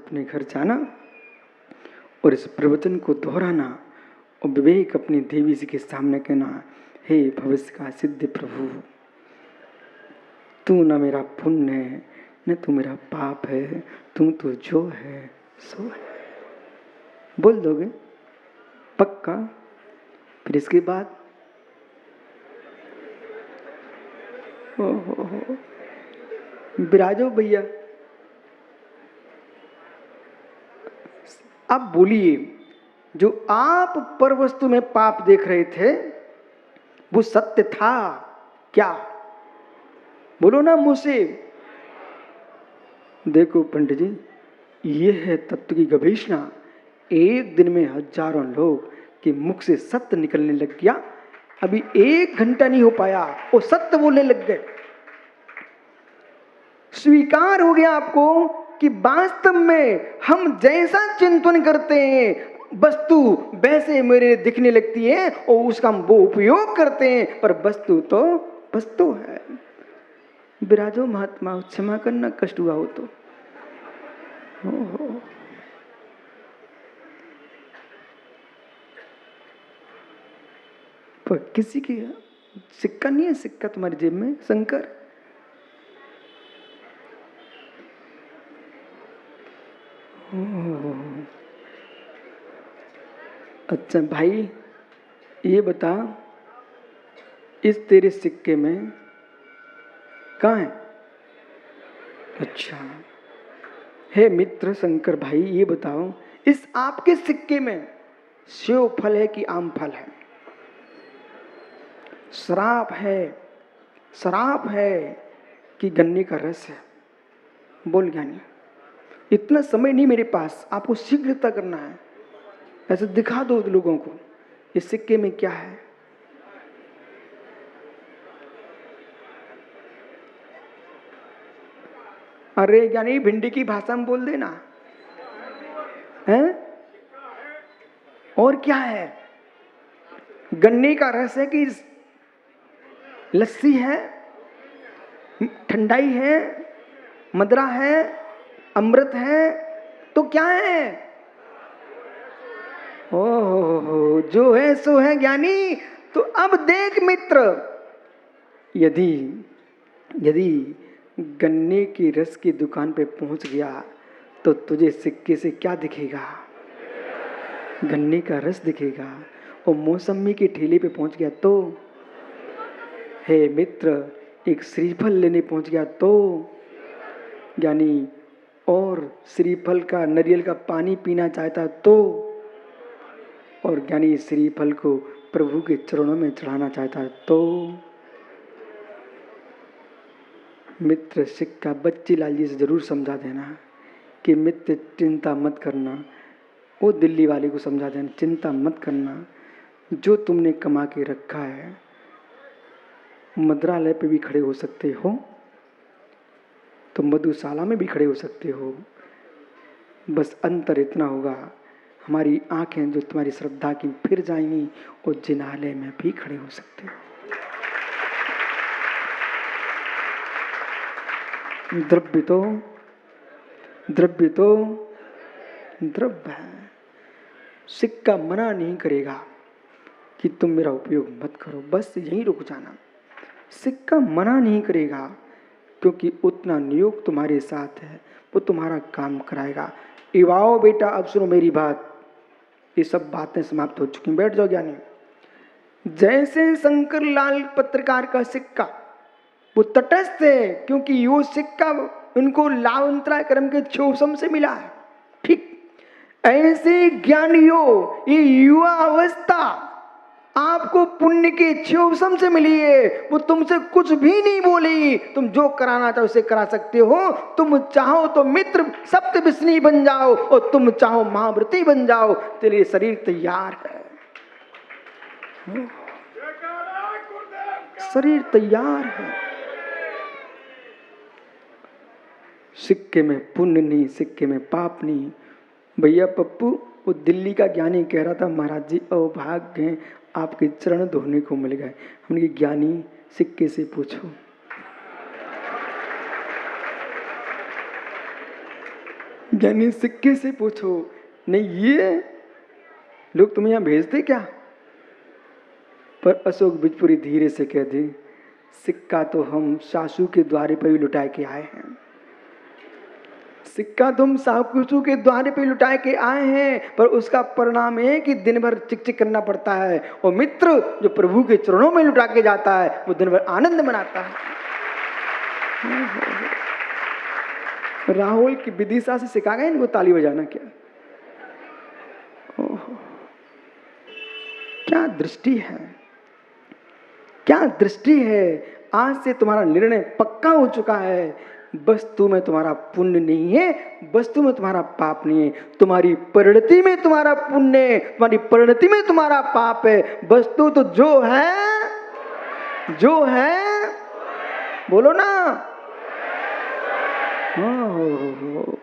अपने घर जाना और इस प्रवचन को दोहराना और विवेक अपनी देवी जी के सामने कहना, हे भविष्य का सिद्ध प्रभु, तू न मेरा पुण्य है न तू मेरा पाप है, तू तो जो है सो है। बोल दोगे पक्का? फिर इसके बाद ओहो, विराजो भैया, अब बोलिए, जो आप पर वस्तु में पाप देख रहे थे वो सत्य था क्या? बोलो ना मुंह से। देखो पंडित जी, ये है तत्व की गवेषणा। एक दिन में हजारों लोग के मुख से सत्य निकलने लग गया। अभी 1 घंटा नहीं हो पाया वो सत्य बोलने लग गए। स्वीकार हो गया आपको कि वास्तव में हम जैसा चिंतन करते हैं वस्तु वैसे मेरे दिखने लगती है और उसका हम वो उपयोग करते हैं, पर वस्तु तो वस्तु है। विराजो महात्मा, क्षमा करना कष्ट हुआ हो तो। पर किसी की सिक्का नहीं है, सिक्का तुम्हारी जेब में शंकर? अच्छा भाई ये बता, इस तेरे सिक्के में कहाँ है? अच्छा, हे मित्र शंकर भाई ये बताओ, इस आपके सिक्के में सेव फल है कि आम फल है? शराब है कि गन्ने का रस है? बोल ज्ञानी। इतना समय नहीं मेरे पास, आपको शीघ्रता करना है। ऐसे दिखा दो लोगों को इस सिक्के में क्या है। अरे ज्ञानी भिंडी की भाषा में बोल देना है। और क्या है? गन्ने का रस है कि लस्सी है, ठंडाई है, मदरा है, अमृत है, तो क्या है? ओहो, जो है सो है ज्ञानी। तो अब देख मित्र, यदि गन्ने की रस की दुकान पे पहुंच गया तो तुझे सिक्के से क्या दिखेगा? गन्ने का रस दिखेगा। और मौसमी के ठेले पे पहुंच गया तो, हे मित्र एक श्रीफल लेने पहुंच गया तो यानी, और श्रीफल का नारियल का पानी पीना चाहता तो, और ज्ञानी श्रीफल को प्रभु के चरणों में चढ़ाना चाहता तो। मित्र सिक्का बच्ची लाल जी से जरूर समझा देना कि मित्र चिंता मत करना। वो दिल्ली वाले को समझा देना, चिंता मत करना, जो तुमने कमा के रखा है मद्रालय पे भी खड़े हो सकते हो, तो मधुशाला में भी खड़े हो सकते हो। बस अंतर इतना होगा, हमारी आंखें जो तुम्हारी श्रद्धा की फिर जाएंगी और जिनालय में भी खड़े हो सकते हो। द्रव्य तो द्रव्य है। सिक्का मना नहीं करेगा कि तुम मेरा उपयोग मत करो, बस यहीं रुक जाना। सिक्का मना नहीं करेगा क्योंकि उतना नियोग तुम्हारे साथ है, वो तुम्हारा काम कराएगा। युवाओं बेटा अब सुनो मेरी बात, ये सब बातें समाप्त हो चुकी, बैठ जाओ ज्ञानी। जैसे शंकर लाल पत्रकार का सिक्का वो तटस्थ है क्योंकि यो सिक्का उनको लावंतरा कर्म के क्षोभम से मिला है, ठीक ऐसे ज्ञानियों ये युवा अवस्था आपको पुण्य के क्षोभम से मिली है। वो तुमसे कुछ भी नहीं बोलेगी, तुम जो कराना चाहो उसे करा सकते हो। तुम चाहो तो मित्र सप्त विष्णु बन जाओ और तुम चाहो महाव्रती बन जाओ, तेरे लिए शरीर तैयार है, शरीर तैयार है। सिक्के में पुण्य नहीं, सिक्के में पाप नहीं। भैया पप्पू वो दिल्ली का ज्ञानी कह रहा था, महाराज जी अभाग्य हैं, आपके चरण धोने को मिल गए। हमने ज्ञानी सिक्के से पूछो। ज्ञानी सिक्के से पूछो, नहीं ये लोग तुम्हें यहां भेजते क्या? पर अशोक बिजपुरी धीरे से कह दी, सिक्का तो हम सासू के द्वारे पर ही लुटा के आए हैं। सिक्का तुम सासू के द्वारे पे लुटा के आए हैं, पर उसका परिणाम है कि दिन भर चिक चिक करना पड़ता है। और मित्र जो प्रभु के चरणों में लुटा के जाता है वो दिन भर आनंद मनाता है। राहुल की विदिशा से सिखा गए इनको ताली बजाना क्या? क्या दृष्टि है, क्या दृष्टि है। आज से तुम्हारा निर्णय पक्का हो चुका है। वस्तु में तुम्हारा पुण्य नहीं है, वस्तु में तुम्हारा पाप नहीं है, तुम्हारी परिणति में तुम्हारा पुण्य है, तुम्हारी परिणति में तुम्हारा पाप है। वस्तु तो जो है, जो है, बोलो ना, हो,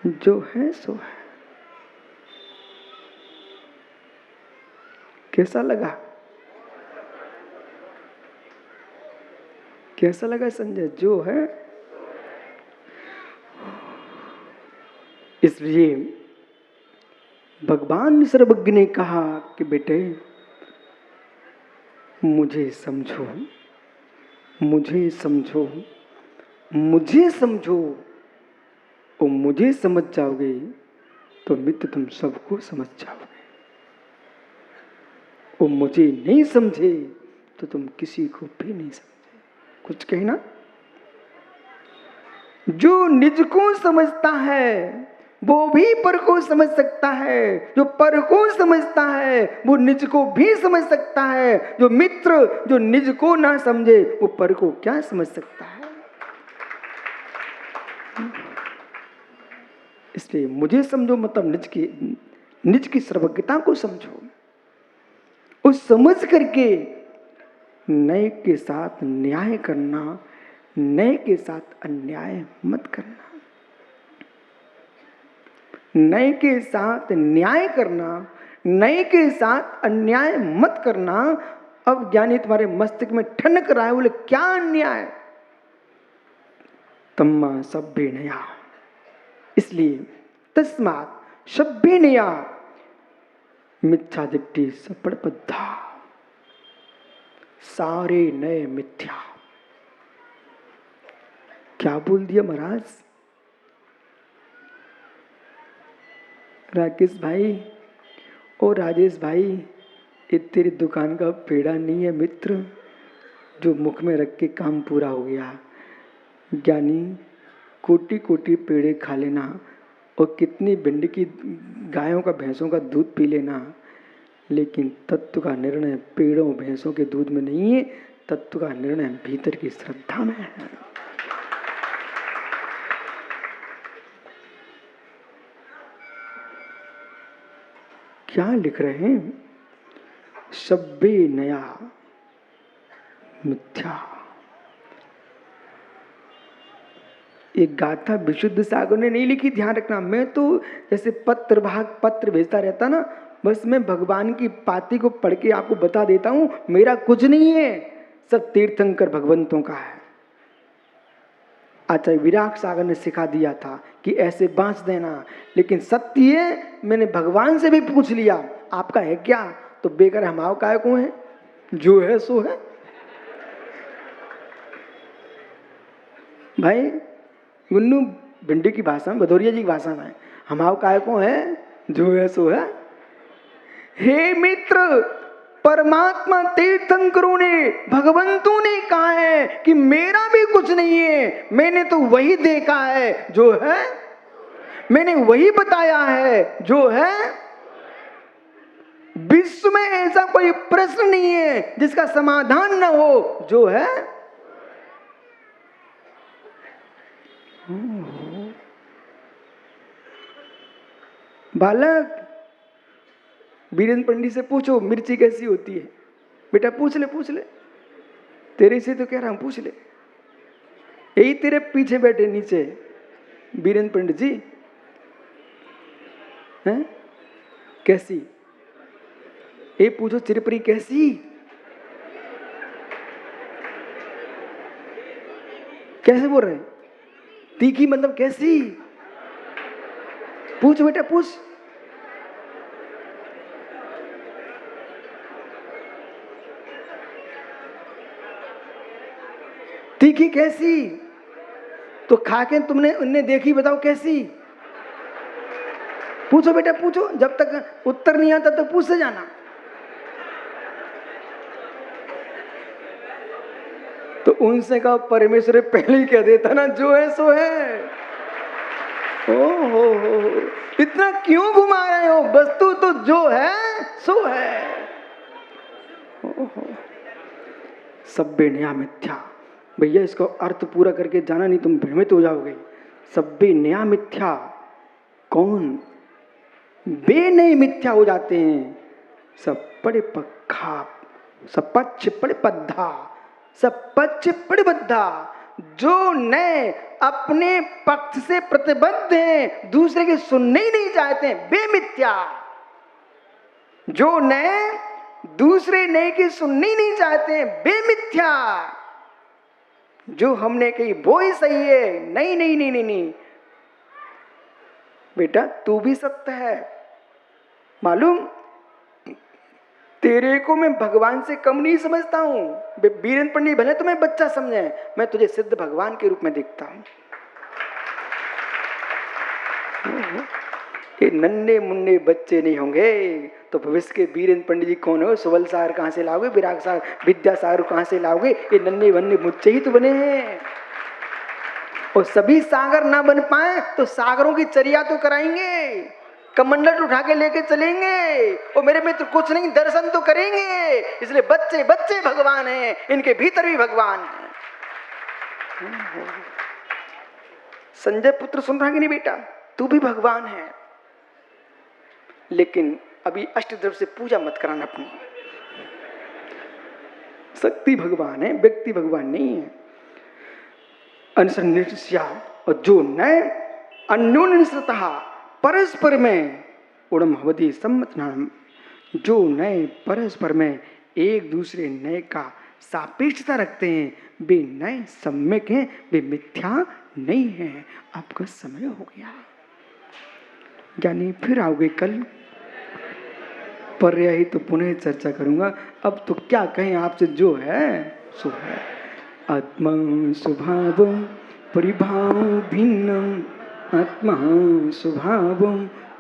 जो है सो है। कैसा लगा, कैसा लगा संजय? जो है। इसलिए भगवान सर्वज्ञ ने कहा कि बेटे मुझे समझो, मुझे समझो, मुझे समझो। और मुझे समझ जाओगे तो मित्र तुम सबको समझ जाओगे। और मुझे नहीं समझे तो तुम किसी को भी नहीं समझे। कुछ कहना? जो निज को समझता है वो भी पर को समझ सकता है, जो पर को समझता है वो निज को भी समझ सकता है। जो मित्र जो निज को ना समझे वो पर को क्या समझ सकता है। इसलिए मुझे समझो मतलब निज की सर्वज्ञता को समझो। उस समझ करके नए के साथ न्याय करना, नए के साथ अन्याय मत करना। नए के साथ न्याय करना, नए के साथ अन्याय मत करना। अब ज्ञानी तुम्हारे मस्तिष्क में ठनक रहा है, बोले क्या अन्याय? तम्मा सभ्य नया। इसलिए तस्मात् सभ्य नया मिथ्या दृष्टि सपड़बद्धा। सारे नए मिथ्या। क्या बोल दिया महाराज? राकेश भाई और राजेश भाई, ये तेरी दुकान का पेड़ा नहीं है मित्र जो मुख में रख के काम पूरा हो गया। ज्ञानी कोटि कोटि पेड़े खा लेना और कितनी भिंड की गायों का भैंसों का दूध पी लेना, लेकिन तत्व का निर्णय पेड़ों भैंसों के दूध में नहीं है। तत्व का निर्णय भीतर की श्रद्धा में है। क्या लिख रहे हैं? सभ्य नया मिथ्या। एक गाथा विशुद्ध सागर ने नहीं लिखी, ध्यान रखना। मैं तो जैसे पत्र भेजता रहता ना, बस मैं भगवान की पाती को पढ़ के आपको बता देता हूं। मेरा कुछ नहीं है, सब तीर्थंकर भगवंतों का है। आचार्य विराट सागर ने सिखा दिया था कि ऐसे बांच देना, लेकिन सत्य है मैंने भगवान से भी पूछ लिया आपका है क्या, तो बेकर हमाओ काय को है, जो है सो है। भाई गुन्नू भिंडी की भाषा में, भदौरिया जी की भाषा में, हमाओ काय को है, जो है सो है। हे मित्र, परमात्मा तीर्थंकरों ने, भगवंतों ने कहा है कि मेरा भी कुछ नहीं है, मैंने तो वही देखा है जो है, मैंने वही बताया है जो है। विश्व में ऐसा कोई प्रश्न नहीं है जिसका समाधान न हो, जो है। बालक, वीरेंद्र पंडित से पूछो मिर्ची कैसी होती है। बेटा पूछ ले, पूछ ले, तेरे से तो कह रहा हूं, पूछ ले। यही तेरे पीछे बैठे नीचे वीरेंद्र पंडित जी हैं, कैसी? ये पूछो चिरपरी कैसी? कैसे बोल रहे हैं? तीखी मतलब कैसी? पूछ बेटा पूछ। तीखी कैसी? तो खा के तुमने उन्हें देखी, बताओ कैसी? पूछो बेटा पूछो, जब तक उत्तर नहीं आता तब तक पूछते जाना। तो उनसे कहा परमेश्वर पहले ही कह देता ना, जो है सो है। ओ हो, इतना क्यों घुमा रहे हो? वस्तु तो जो है सो है। सब्बे न्याय मिथ्या। भैया इसको अर्थ पूरा करके जाना, नहीं तुम भ्रमित हो जाओगे। सब्बे न्याय मिथ्या। कौन? बे नहीं मिथ्या हो जाते हैं। सब पड़े पक्खा, सब पच्छ पड़े पद्धा, सब पच्छ पड़े बद्धा। जो नए अपने पक्ष से प्रतिबद्ध हैं, दूसरे की सुनने ही नहीं चाहते हैं, बेमिथ्या। जो नए दूसरे नए की सुननी नहीं चाहते हैं, बेमिथ्या। जो हमने कही वो ही सही है, नहीं नहीं नहीं नहीं नहीं बेटा तू भी सत्य है। मालूम, तेरे को मैं भगवान से कम नहीं समझता हूं। वीरेंद्र पंडित भले तुम्हें बच्चा समझे, मैं तुझे सिद्ध भगवान के रूप में देखता हूं। ये नन्हे मुन्ने बच्चे नहीं होंगे तो भविष्य के वीरेंद्र पंडित जी कौन हो? सुबल सागर कहां से लाओगे? विराग सागर, विद्यासागर कहां से लाओगे? ये नन्हे बन्ने मुझसे ही तो बने हैं। और सभी सागर ना बन पाए तो सागरों की चर्या तो कराएंगे, कमंडल उठा के लेके चलेंगे। और मेरे मित्र कुछ नहीं, दर्शन तो करेंगे। इसलिए बच्चे बच्चे भगवान हैं, इनके भीतर भी भगवान है। संजय पुत्र सुन रहा कि नहीं बेटा? तू भी भगवान है, लेकिन अभी अष्टद्रव्य से पूजा मत कराना अपनी। शक्ति भगवान है, व्यक्ति भगवान नहीं है। अनुसृष्या, और जो नए अन्योन्यतः परस्पर में उड़म हवधि सम्मत नाम। जो नए परस्पर में एक दूसरे नए का सापेक्षता रखते हैं, वे नए सम्यक हैं, वे मिथ्या नहीं है। आपका समय हो गया, यानी फिर आओगे कल। पर्यायी तो पुनः चर्चा करूंगा। अब तो क्या कहें आपसे, जो है सो है। आत्मा स्वभाव परिभाव भिन्नम, आत्मा स्वभाव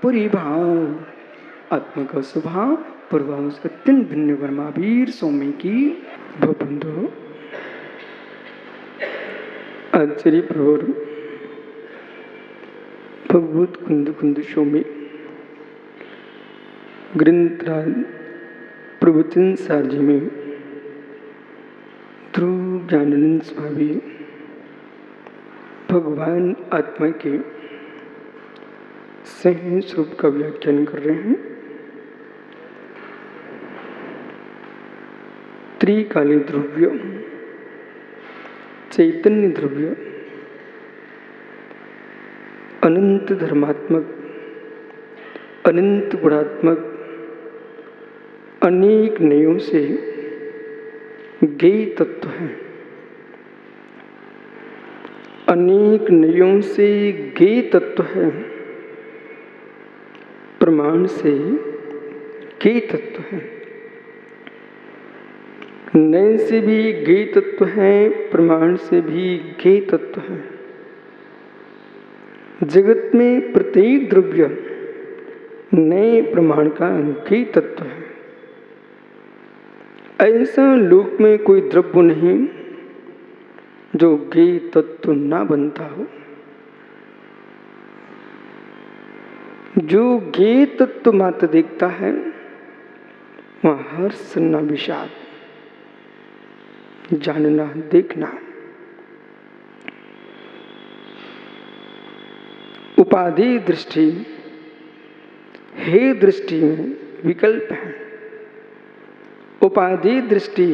परिभाव। आत्मा का स्वभाव परिभाव से अत्यंत भिन्न। वर्मावीर स्वामी की भवबंधु आचार्य प्रवर भगवत कुंद कुंद स्वामी ग्रंथराज प्रवचन सारजी में ध्रुव ज्ञानानंद स्वामी भगवान आत्मा के सह स्वरूप का व्याख्यान कर रहे हैं। त्रिकाली द्रव्य, चैतन्य द्रव्य, अनंत धर्मात्मक, अनंत गुणात्मक, अनेक नयों से ज्ञेय तत्व है। अनेक नयों से ज्ञेय तत्व है, प्रमाण से ज्ञेय तत्व है। नय से भी ज्ञेय तत्व है, प्रमाण से भी ज्ञेय तत्व है। जगत में प्रत्येक द्रव्य नए प्रमाण का ज्ञेय तत्व है। ऐसा लोक में कोई द्रव्य नहीं जो ज्ञेय तत्व ना बनता हो। जो ज्ञेय तत्व मात्र देखता है वहाँ हर्ष न विषाद, जानना देखना। उपाधि दृष्टि हे दृष्टि में विकल्प है। उपाधि दृष्टि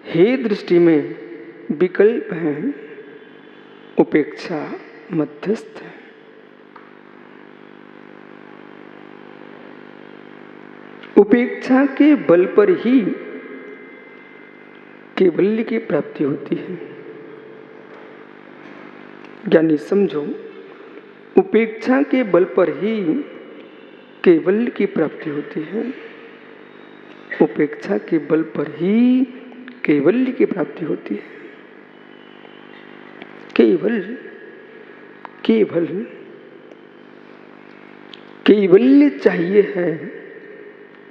हे दृष्टि में विकल्प है। उपेक्षा मध्यस्थ है। उपेक्षा के बल पर ही कैवल्य की प्राप्ति होती है। यानी समझो, उपेक्षा के बल पर ही कैवल्य की प्राप्ति होती है। उपेक्षा के बल पर ही कैवल्य की प्राप्ति होती है। केवल केवल कैवल्य चाहिए है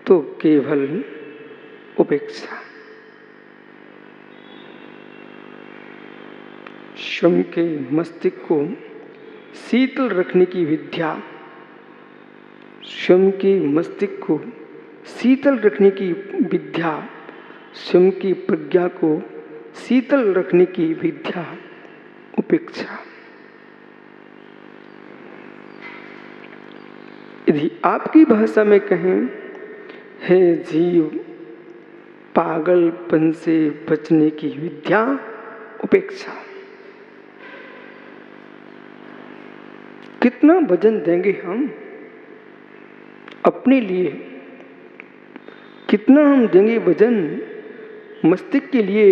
तो केवल उपेक्षा। स्वयं के मस्तिष्क को शीतल रखने की विद्या, स्वयं के मस्तिष्क को शीतल रखने की विद्या, स्वयं की प्रज्ञा को शीतल रखने की विद्या उपेक्षा। यदि आपकी भाषा में कहें, हे जीव, पागलपन से बचने की विद्या उपेक्षा। कितना वजन देंगे हम अपने लिए, कितना हम देंगे वजन मस्तिष्क के लिए।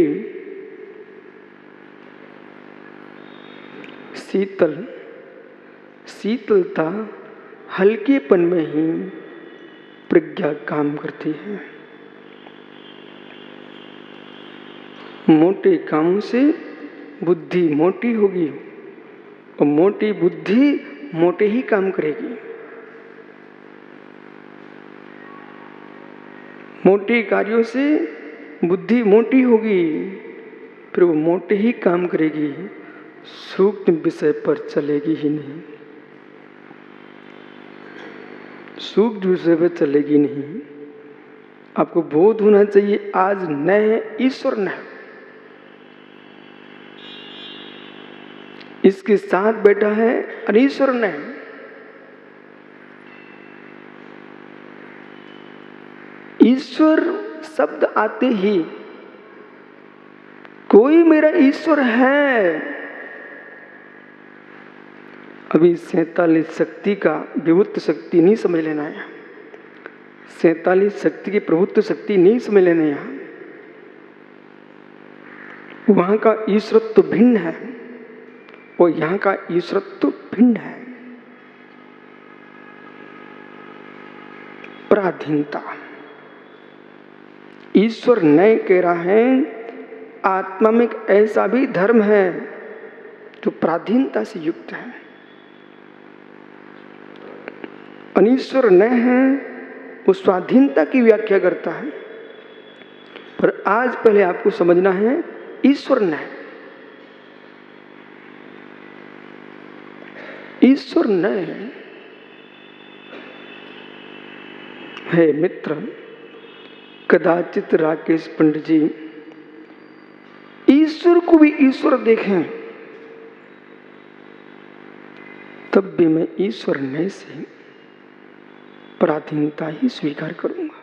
शीतलता हल्केपन में ही प्रज्ञा काम करती है। मोटे कामों से बुद्धि मोटी होगी और मोटी बुद्धि मोटे ही काम करेगी। मोटे कार्यों से बुद्धि मोटी होगी, फिर वो मोटे ही काम करेगी, सूक्ष्म विषय पर चलेगी ही नहीं, सूक्ष्म विषय पर चलेगी नहीं। आपको बोध होना चाहिए, आज न है ईश्वर न है, इसके साथ बैठा है अनीश्वर न है। ईश्वर शब्द आते ही कोई मेरा ईश्वर है। अभी 47 शक्ति का विभुत्व शक्ति नहीं समझ लेना है, 47 शक्ति की प्रभुत्व शक्ति नहीं समझ लेना है। वहां का ईश्वरत्व भिन्न है और यहां का ईश्वरत्व भिन्न है। पराधीनता, ईश्वर नए कह रहा है, आत्मा में एक ऐसा भी धर्म है जो पराधीनता से युक्त है। अनीश्वर न है, वो स्वाधीनता की व्याख्या करता है। पर आज पहले आपको समझना है, ईश्वर न है, ईश्वर न है मित्र। कदाचित राकेश पंडित जी ईश्वर को भी ईश्वर देखें, तब भी मैं ईश्वर न से पराधीनता ही स्वीकार करूंगा।